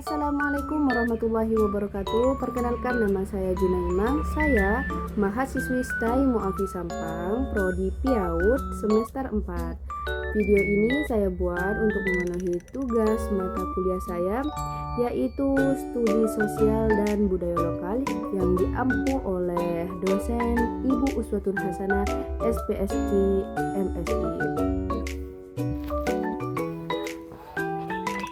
Assalamualaikum warahmatullahi wabarakatuh. Perkenalkan, nama saya Junaimah. Saya mahasiswi STAI Muafi Sampang, Prodi PIAUD semester 4. Video ini saya buat untuk memenuhi tugas mata kuliah saya, yaitu Studi Sosial dan Budaya Lokal yang diampu oleh dosen Ibu Uswatun Hasanah SPSI MSI.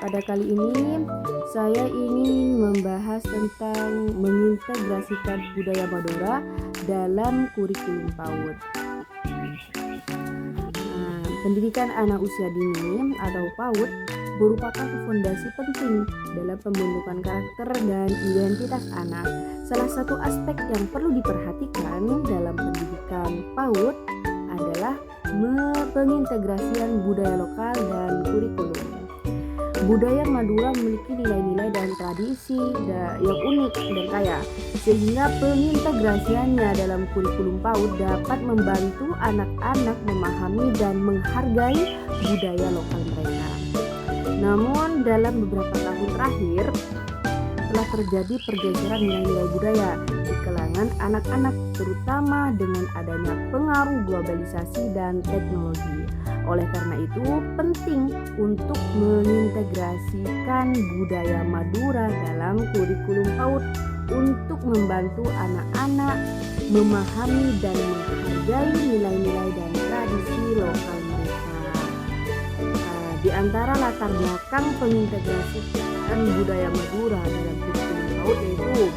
Pada kali ini saya ingin membahas tentang mengintegrasikan budaya Madura dalam kurikulum PAUD. Pendidikan anak usia dini atau PAUD merupakan fondasi penting dalam pembentukan karakter dan identitas anak. Salah satu aspek yang perlu diperhatikan dalam pendidikan PAUD adalah pengintegrasian budaya lokal dan kurikulum. Budaya Madura memiliki nilai-nilai dan tradisi yang unik dan kaya, sehingga pengintegrasiannya dalam kurikulum PAUD dapat membantu anak-anak memahami dan menghargai budaya lokal mereka. Namun dalam beberapa tahun terakhir telah terjadi pergeseran nilai-nilai budaya di kalangan anak-anak, terutama dengan adanya pengaruh globalisasi dan teknologi. Oleh karena itu, penting untuk mengintegrasikan budaya Madura dalam kurikulum PAUD untuk membantu anak-anak memahami dan menghargai nilai-nilai dan tradisi lokal mereka. Di antara latar belakang pengintegrasikan budaya Madura dalam kurikulum PAUD yaitu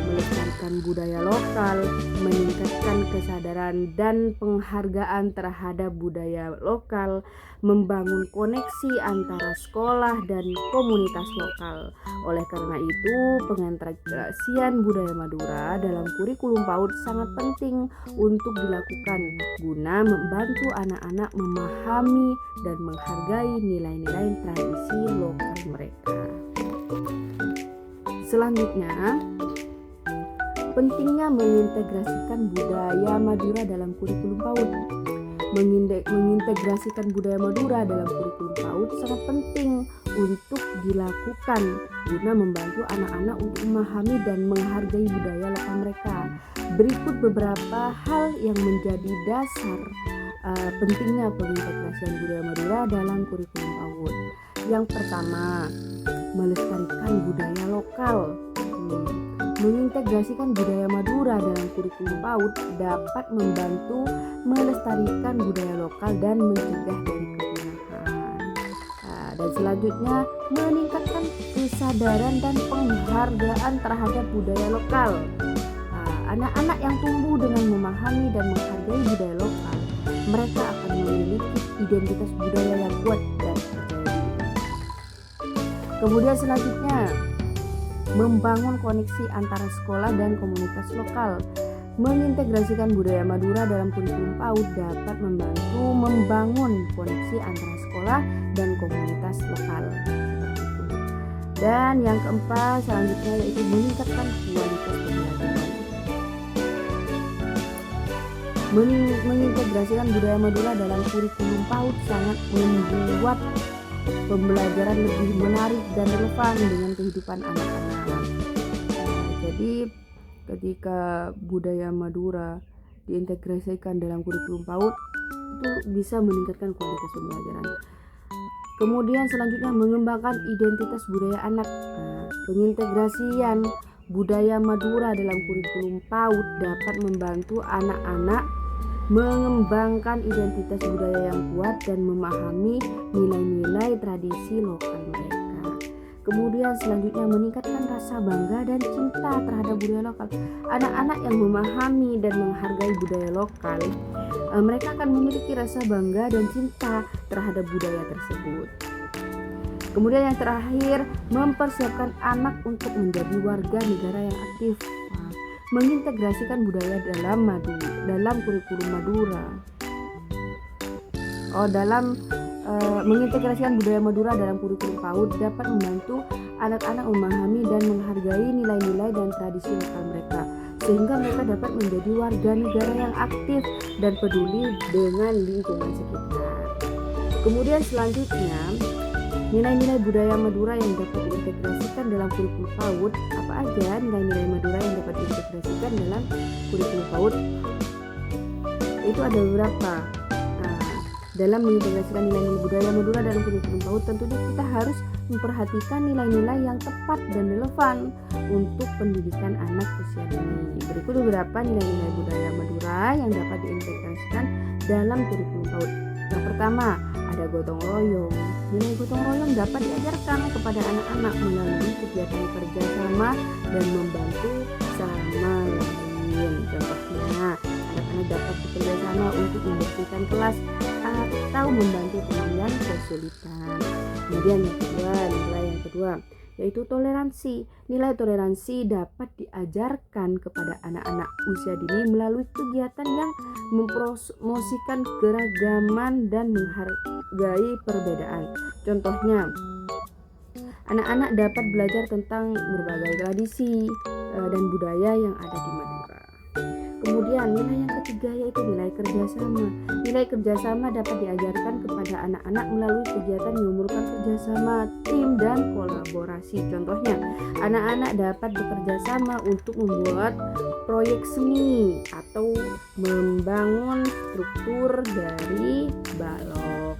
melestarikan budaya lokal, meningkatkan kesadaran dan penghargaan terhadap budaya lokal, membangun koneksi antara sekolah dan komunitas lokal. Oleh karena itu, pengintegrasian budaya Madura dalam kurikulum PAUD sangat penting untuk dilakukan guna membantu anak-anak memahami dan menghargai nilai-nilai tradisi lokal mereka. Selanjutnya, pentingnya mengintegrasikan budaya Madura dalam kurikulum PAUD. Mengintegrasikan budaya Madura dalam kurikulum PAUD sangat penting untuk dilakukan guna membantu anak-anak untuk memahami dan menghargai budaya lokal mereka. Berikut beberapa hal yang menjadi dasar pentingnya pengintegrasian budaya Madura dalam kurikulum PAUD. Yang pertama, melestarikan budaya lokal. Mengintegrasikan budaya Madura dalam kurikulum PAUD dapat membantu melestarikan budaya lokal dan mencegah dari kepunahan. Dan selanjutnya, meningkatkan kesadaran dan penghargaan terhadap budaya lokal. Anak-anak yang tumbuh dengan memahami dan menghargai budaya lokal, mereka akan memiliki identitas budaya yang kuat dan percaya diri. Kemudian selanjutnya, membangun koneksi antara sekolah dan komunitas lokal. Mengintegrasikan budaya Madura dalam kurikulum PAUD dapat membantu membangun koneksi antara sekolah dan komunitas lokal. Dan yang keempat selanjutnya yaitu meningkatkan kualitas pembelajaran. Mengintegrasikan budaya Madura dalam kurikulum PAUD sangat membuat pembelajaran lebih menarik dan relevan dengan kehidupan anak-anak. Jadi ketika budaya Madura diintegrasikan dalam kurikulum PAUD, itu bisa meningkatkan kualitas pembelajaran. Kemudian selanjutnya, mengembangkan identitas budaya anak. Pengintegrasian budaya Madura dalam kurikulum PAUD dapat membantu anak-anak mengembangkan identitas budaya yang kuat dan memahami nilai-nilai tradisi lokal mereka. Kemudian selanjutnya, meningkatkan rasa bangga dan cinta terhadap budaya lokal. Anak-anak yang memahami dan menghargai budaya lokal, mereka akan memiliki rasa bangga dan cinta terhadap budaya tersebut. Kemudian yang terakhir, mempersiapkan anak untuk menjadi warga negara yang aktif. Mengintegrasikan budaya dalam kurikulum Madura. Mengintegrasikan budaya Madura dalam kurikulum PAUD dapat membantu anak-anak memahami dan menghargai nilai-nilai dan tradisi lokal mereka, sehingga mereka dapat menjadi warga negara yang aktif dan peduli dengan lingkungan sekitar. Kemudian selanjutnya, Nilai-nilai budaya Madura yang dapat diintegrasikan dalam kurikulum PAUD. Apa aja nilai-nilai Madura yang dapat diintegrasikan dalam kurikulum PAUD? Itu ada beberapa. Dalam mengintegrasikan nilai-nilai budaya Madura dalam kurikulum PAUD, tentunya kita harus memperhatikan nilai-nilai yang tepat dan relevan untuk pendidikan anak usia dini. Berikut beberapa nilai-nilai budaya Madura yang dapat diintegrasikan dalam kurikulum PAUD. Yang pertama, ada gotong royong. Nilai gotong royong dapat diajarkan kepada anak-anak melalui kegiatan kerjasama dan membantu sama lain. Contohnya, anak-anak dapat bekerja sama untuk membersihkan kelas atau membantu teman yang kesulitan. Kemudian nilai yang kedua yaitu toleransi. Nilai toleransi dapat diajarkan kepada anak-anak usia dini melalui kegiatan yang mempromosikan keragaman dan menghargai perbedaan. Contohnya, anak-anak dapat belajar tentang berbagai tradisi dan budaya yang ada di Madura. Kemudian nilai yang ketiga yaitu nilai kerjasama. Nilai kerjasama dapat diajarkan kepada anak-anak melalui kegiatan yang memerlukan kerjasama tim dan kolaborasi. Contohnya, anak-anak dapat bekerja sama untuk membuat proyek seni atau membangun struktur dari balok.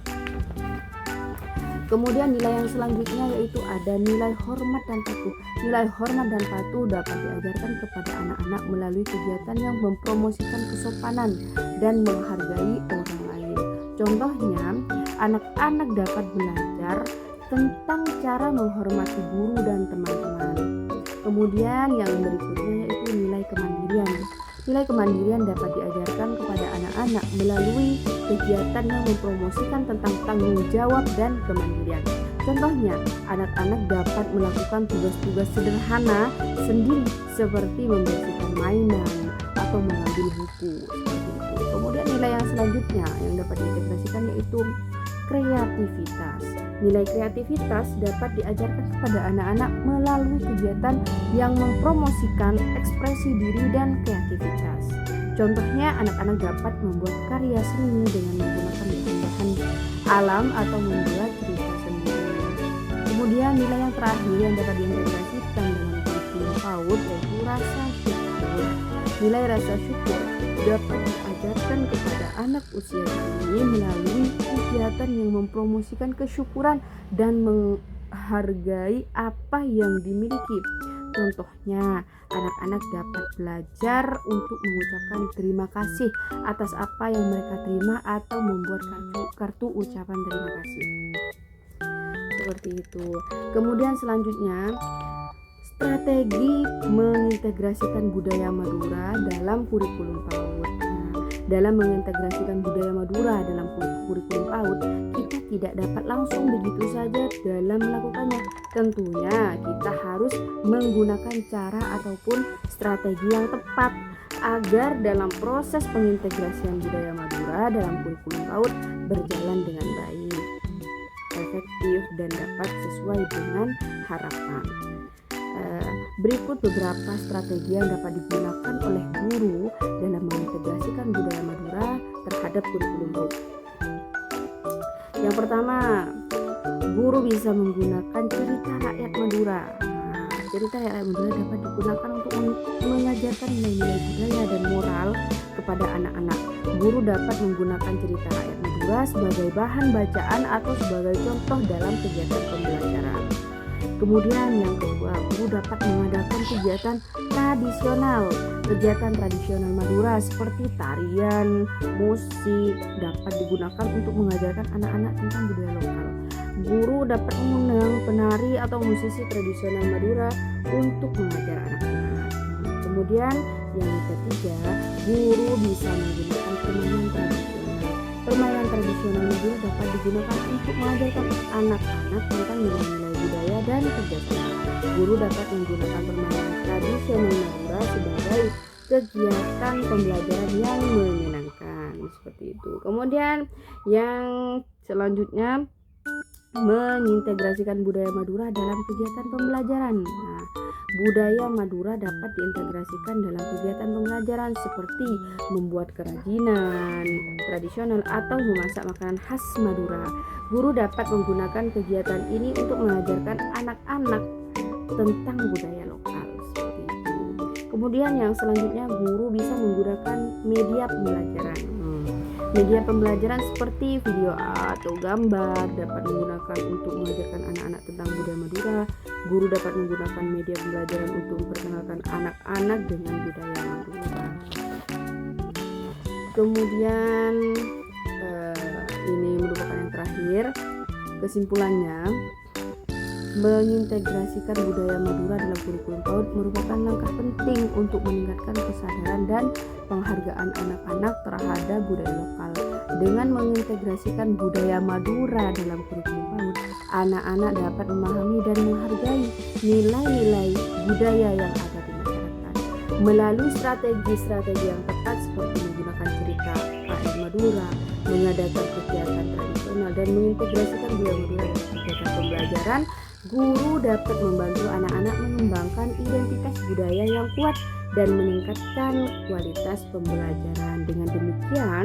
Kemudian nilai yang selanjutnya yaitu ada nilai hormat dan patuh. Nilai hormat dan patuh dapat diajarkan kepada anak-anak melalui kegiatan yang mempromosikan kesopanan dan menghargai orang lain. Contohnya, anak-anak dapat belajar tentang cara menghormati guru dan teman-teman. Kemudian yang berikutnya yaitu nilai kemandirian. Nilai kemandirian dapat diajarkan kepada anak-anak melalui kegiatan yang mempromosikan tentang tanggung jawab dan kemandirian. Contohnya, anak-anak dapat melakukan tugas-tugas sederhana sendiri seperti membersihkan mainan atau mengambil buku. Kemudian nilai yang selanjutnya yang dapat diintegrasikan yaitu kreativitas. Nilai kreativitas dapat diajarkan kepada anak-anak melalui kegiatan yang mempromosikan ekspresi diri dan kreativitas. Contohnya, anak-anak dapat membuat karya seni dengan menggunakan bahan-bahan alam atau membuat cerita sendiri. Kemudian nilai yang terakhir yang dapat diintegrasikan dengan kurikulum PAUD yaitu rasa syukur. Nilai rasa syukur dapat diajarkan kepada anak usia dini melalui kegiatan yang mempromosikan kesyukuran dan menghargai apa yang dimiliki. Contohnya, anak-anak dapat belajar untuk mengucapkan terima kasih atas apa yang mereka terima atau membuat kartu ucapan terima kasih. Seperti itu. Kemudian selanjutnya, strategi mengintegrasikan budaya Madura dalam kurikulum PAUD. Dalam mengintegrasikan budaya Madura dalam kurikulum PAUD, kita tidak dapat langsung begitu saja dalam melakukannya. Tentunya kita harus menggunakan cara ataupun strategi yang tepat agar dalam proses pengintegrasian budaya Madura dalam kurikulum PAUD berjalan dengan baik, efektif, dan dapat sesuai dengan harapan. Berikut beberapa strategi yang dapat digunakan oleh guru dalam mengintegrasikan budaya Madura terhadap kurikulum PAUD. Yang pertama, guru bisa menggunakan cerita rakyat Madura. Cerita rakyat Madura dapat digunakan untuk mengajarkan nilai-nilai budaya dan moral kepada anak-anak. Guru dapat menggunakan cerita rakyat Madura sebagai bahan bacaan atau sebagai contoh dalam kegiatan pembelajaran. Kemudian yang kedua, guru dapat mengadakan kegiatan tradisional. Kegiatan tradisional Madura seperti tarian, musik dapat digunakan untuk mengajarkan anak-anak tentang budaya lokal. Guru dapat mengundang penari atau musisi tradisional Madura untuk mengajar anak-anak. Kemudian yang ketiga, guru bisa menggunakan permainan tradisional. Permainan tradisional Madura dapat digunakan untuk mengajarkan anak-anak tentang nilai-nilai budaya dan kerjasama. Guru dapat menggunakan permainan tradisional Madura sebagai kegiatan pembelajaran yang menyenangkan, seperti itu. Kemudian yang selanjutnya, mengintegrasikan budaya Madura dalam kegiatan pembelajaran. Budaya Madura dapat diintegrasikan dalam kegiatan pembelajaran seperti membuat kerajinan tradisional atau memasak makanan khas Madura. Guru dapat menggunakan kegiatan ini untuk mengajarkan anak-anak tentang budaya lokal seperti itu. Kemudian yang selanjutnya, guru bisa menggunakan media pembelajaran. Media pembelajaran seperti video atau gambar dapat menggunakan untuk mengajarkan anak-anak tentang budaya Madura. Guru dapat menggunakan media pembelajaran untuk memperkenalkan anak-anak dengan budaya Madura. Kemudian ini merupakan yang terakhir. Kesimpulannya, mengintegrasikan budaya Madura dalam kurikulum PAUD merupakan langkah penting untuk meningkatkan kesadaran dan penghargaan anak-anak terhadap budaya lokal. Dengan mengintegrasikan budaya Madura dalam kurikulum PAUD, anak-anak dapat memahami dan menghargai nilai-nilai budaya yang ada di masyarakat. Melalui strategi-strategi yang tepat seperti menggunakan cerita KM Madura, mengadakan kegiatan tradisional, dan mengintegrasikan budaya Madura dalam kegiatan pembelajaran, guru dapat membantu anak-anak mengembangkan identitas budaya yang kuat dan meningkatkan kualitas pembelajaran. Dengan demikian,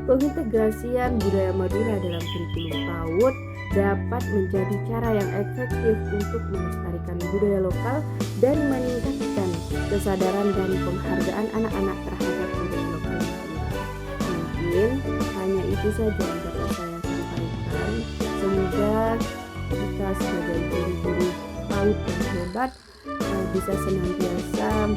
pengintegrasian budaya Madura dalam kurikulum PAUD dapat menjadi cara yang efektif untuk melestarikan budaya lokal dan meningkatkan kesadaran dan penghargaan anak-anak terhadap budaya lokal. Mungkin hanya itu saja yang dapat saya sampaikan. Semoga kita sebagai guru-guru PAUD yang hebat bisa senantiasa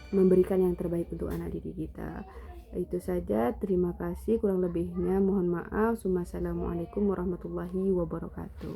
memberikan yang terbaik untuk anak didik kita. Itu saja, terima kasih. Kurang lebihnya mohon maaf. Wassalamualaikum warahmatullahi wabarakatuh.